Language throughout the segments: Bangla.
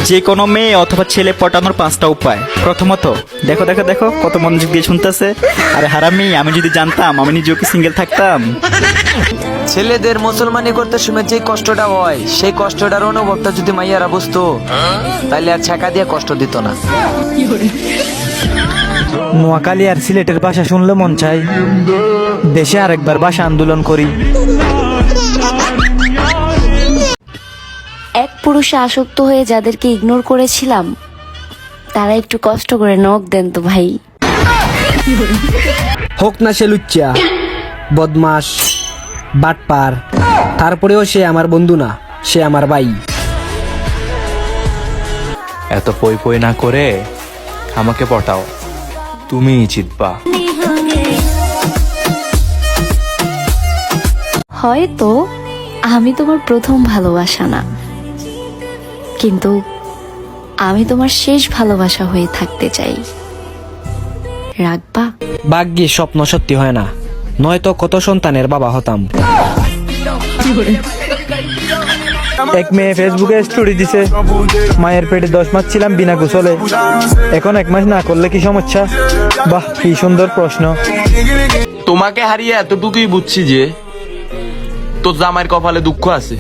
যে কোনো মেয়ে অথবা ছেলে পটানোর 5টা উপায়। প্রথমত, দেখো দেখো দেখো কত মনোযোগ দিয়ে শুনতেছে। আরে হারামি, আমি যদি জানতাম আমি নিজেও কি সিঙ্গেল থাকতাম। ছেলেদের মুসলমানি করতে সময় যে কষ্টটা হয়, সেই কষ্টটার অনুভবটা যদি মাইয়ারা বুঝতো, তাহলে আর ছাকা দিয়ে কষ্ট দিত না। নোয়াখালী আর সিলেটের ভাষা শুনলে মন চাই দেশে আরেকবার ভাষা আন্দোলন করি। এক পুরুষে আসক্ত হয়ে যাদেরকে ইগনোর করেছিলাম, তারা একটু কষ্ট করে নখ দেন তো ভাই। হোক না সে লুচ্চা, বদমাস, বাটপার, তারপরেও সে আমার বন্ধু না, সে আমার ভাই। এত পই পই না করে আমাকে পটাও, তুমিই জিতবা। হয়তো আমি তোমার প্রথম ভালোবাসা না, কিন্তু আমি তোমার শেষ ভালোবাসা হয়ে থাকতে চাই। রাখবা? ভাগ্যে স্বপ্ন সত্যি হয় না, নয়তো কত সন্তানের বাবা হতাম। এক মেয়ে ফেসবুকে স্টোরি দিছে, মায়ের পেটে 10 মাস ছিলাম বিনা গোসলে, এখন 1 মাস না করলে কি সমস্যা? বাহ, কি সুন্দর প্রশ্ন। তোমাকে হারিয়ে এতটুকুই বুঝছি যে তোর জামাইয়ের কপালে দুঃখ আছে।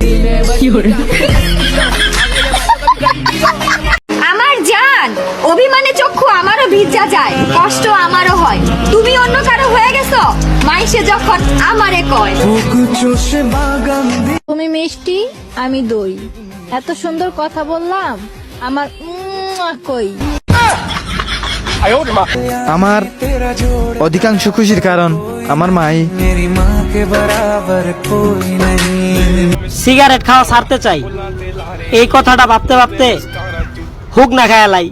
আমার জান, অভিমানে চক্ষু আমারও ভিজা যায়, কষ্ট আমারও হয়। তুমি অন্য কারো হয়ে গেছো, মাইসে যখন আমারে কয়। তুমি মিষ্টি, আমি দই, এত সুন্দর কথা বললাম, আমার কই। আমার অধিকাংশ খুশির কারণ আমার মাই। সিগারেট খাওয়া ছাড়তে চাই, এই কথাটা ভাবতে ভাবতে হুক না খায়ালাই।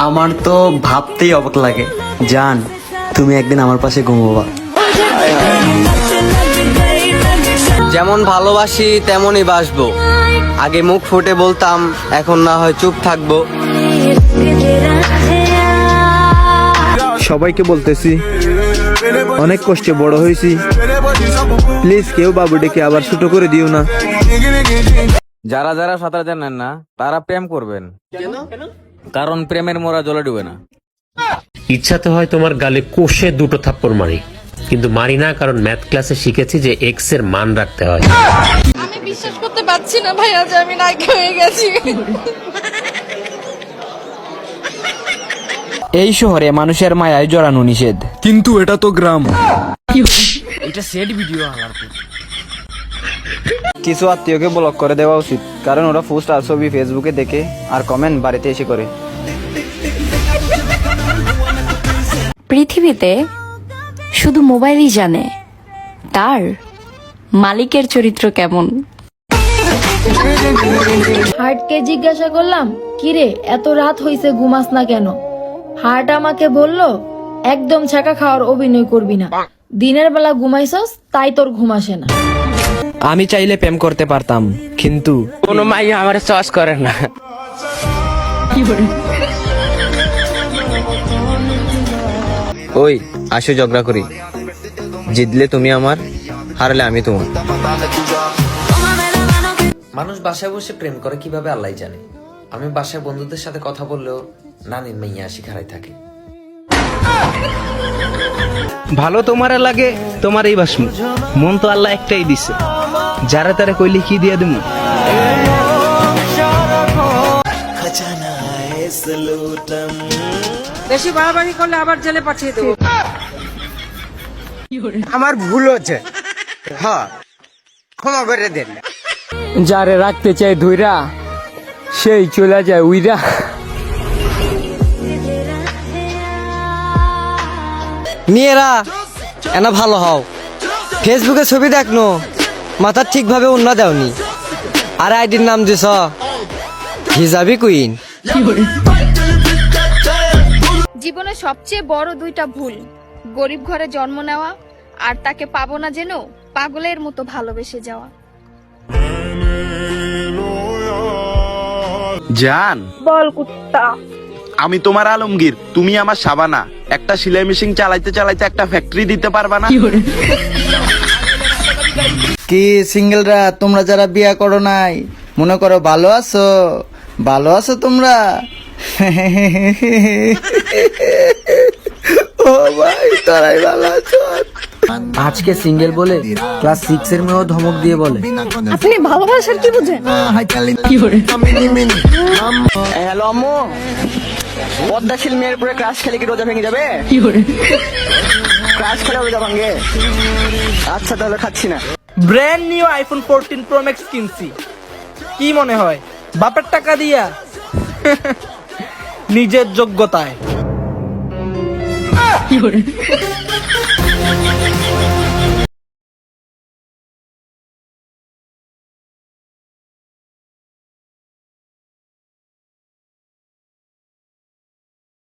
আমার তো ভাবতেই অবাক লাগে, জান তুমি একদিন আমার পাশে ঘুমোবা। যেমন ভালোবাসি তেমনই বাসবো, আগে মুখ ফুটে বলতাম, এখন না হয় চুপ থাকবো। সবাইকে বলতেছি অনেক কষ্টে বড় হয়েছি, প্লিজ কেউ বাবুটিকে আবার ছোট করে দিও না। যারা যারা সাঁতার জানেন না তারা প্রেম করবেন, কারণ প্রেমের মোরা জলে ডুবে না। ইচ্ছাতে হয় তোমার গালে কষে 2টো থাপ্পড় মারি, কিন্তু মারি না, কারণ ম্যাথ ক্লাসে শিখেছি যে এক্স এর মান রাখতে হয়। আমি বিশ্বাস করতে পারছি না ভাইয়া যে আমি নায়িকা হয়ে গেছি। এই শহরে মানুষের মায়ায় জড়ানো নিষেধ, কিন্তু এটা তো গ্রাম। কিছু আত্মীয়কে ব্লক করে দেওয়া উচিত, কারণ ওরা পোস্ট আর ছবি ফেসবুকে দেখে আর কমেন্ট বাড়িতে এসে করে। পৃথিবীতে শুধু মোবাইলই জানে তার মালিকের চরিত্র কেমন। হার্টকে জিজ্ঞাসা করলাম, কিরে এত রাত হইছে ঘুমাস না কেন? হার্ট আমাকে বলল, একদম ছাকা খাওয়ার অভিনয় করবি না, দিনের বেলা ঘুমাইছস তাই তোর ঘুম আসে না। আমি চাইলে প্রেম করতে পারতাম, কিন্তু কোনো মাই আমার চয়েস করে না। ওই আসো ঝগড়া করি, জিতলে তুমি আমার, হারলে আমি তোমার। মানুষ বাসায় বসে প্রেম করে কিভাবে আল্লাহ জানে। আমি বাসায় বন্ধুদের সাথে কথা বললেও নানির মাইয়া শিখারাই থাকে। ভালো তোমারে লাগে তোমার এই বাসমু, মন তো আল্লাহ একটাই দিছে, যারা তারা কইলে কি দিয়া দিমু। বেশি বাড়াবাড়ি করলে আবার জেলে পাঠিয়ে দেবো। আমার ভুল হচ্ছে, হ্যাঁ ক্ষমা করে দেন। যারে রাখতে চাই ধইরা, সেই চলে যায় উইরা। মেয়েরা এনা ভালো হও, ফেসবুকে ছবি দেখনো, মাথা ঠিকভাবে উন্না দেওনি, আর আইডির নাম দিছ হিজাবি কুইন। জীবনে সবচেয়ে বড় 2টা ভুল, গরিব ঘরে জন্ম নেওয়া আর তাকে পাবো না যেন পাগলের মতো ভালোবেসে যাওয়া। জান, বল কুত্তা। আমি তোমার আলমগীর, তুমি আমার শাবানা। একটা সেলাই মেশিন চালাইতে চালাইতে একটা ফ্যাক্টরি দিতে পারবা না? কি সিঙ্গেলরা তোমরা যারা বিয়া করো নাই মনে করো ভালো আছো? ভালো আছো তোমরা? ও ভাই তোরাই ভালো আছো? আজকে সিঙ্গেল বলে ক্লাস 6 এর মেয়েও ধমক দিয়ে বলে আপনি ভালোবাসার কি বুঝেন? হ্যালো আম্মু, পদ্মাশীল মেয়ের পরে ক্রাশ খেলে কি রোজা ভেঙে যাবে? ক্রাশ খেলে রোজা ভাঙে? আচ্ছা তাহলে খাচ্ছি না। Brand new iPhone 14 pro max কিনছি, কি মনে হয় বাপের টাকা দিয়া? নিজের যোগ্যতায়।